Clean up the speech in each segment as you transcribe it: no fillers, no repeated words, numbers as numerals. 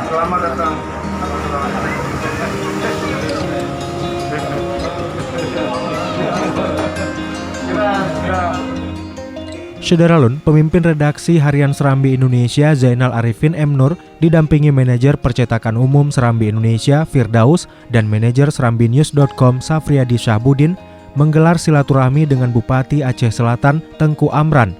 Selamat datang. Syederalun, pemimpin redaksi Harian Serambi Indonesia Zainal Arifin M. Nur didampingi manajer percetakan umum Serambi Indonesia Firdaus dan manajer serambinews.com Safriyadi Syahbudin menggelar silaturahmi dengan Bupati Aceh Selatan Tengku Amran.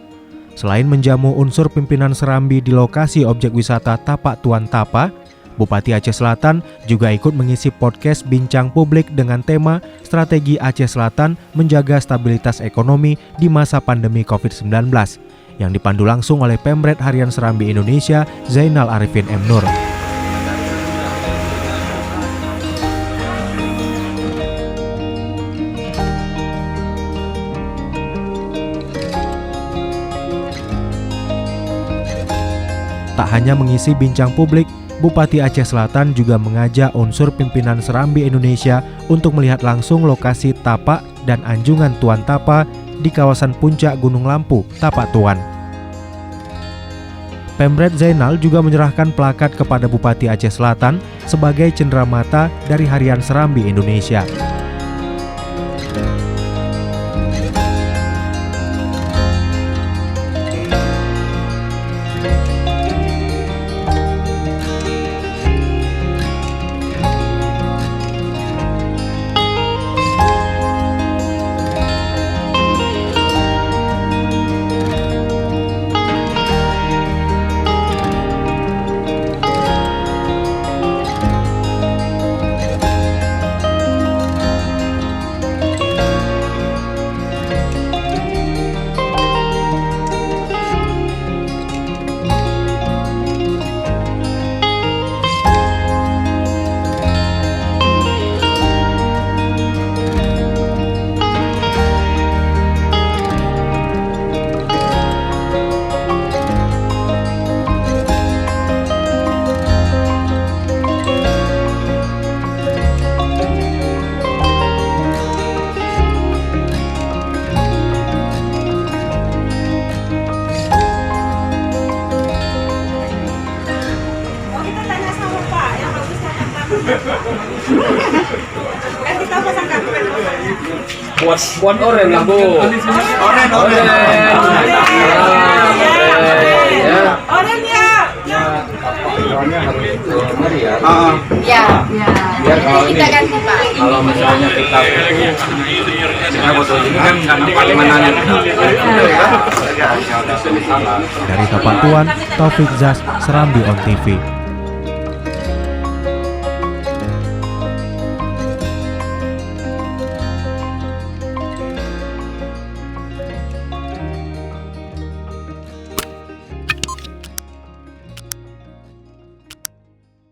Selain menjamu unsur pimpinan Serambi di lokasi objek wisata Tapak Tuan Tapa, Bupati Aceh Selatan juga ikut mengisi podcast Bincang Publik dengan tema Strategi Aceh Selatan Menjaga Stabilitas Ekonomi di Masa Pandemi COVID-19 yang dipandu langsung oleh Pemret Harian Serambi Indonesia Zainal Arifin M. Nur. Tak hanya mengisi bincang publik, Bupati Aceh Selatan juga mengajak unsur pimpinan Serambi Indonesia untuk melihat langsung lokasi tapak dan anjungan Tuan Tapa di kawasan puncak Gunung Lampu, Tapak Tuan. Pemret Zainal juga menyerahkan plakat kepada Bupati Aceh Selatan sebagai cenderamata dari Harian Serambi Indonesia. Buat oren lah Bu. Oren. Oren ya. Soalnya harus mari ya. Ya. Biar kalau ini Kita ganti Pak. kalau misalnya kita butuh ini kan mana Dari Tapak Tuan, Taufik Zas, Serambi On TV.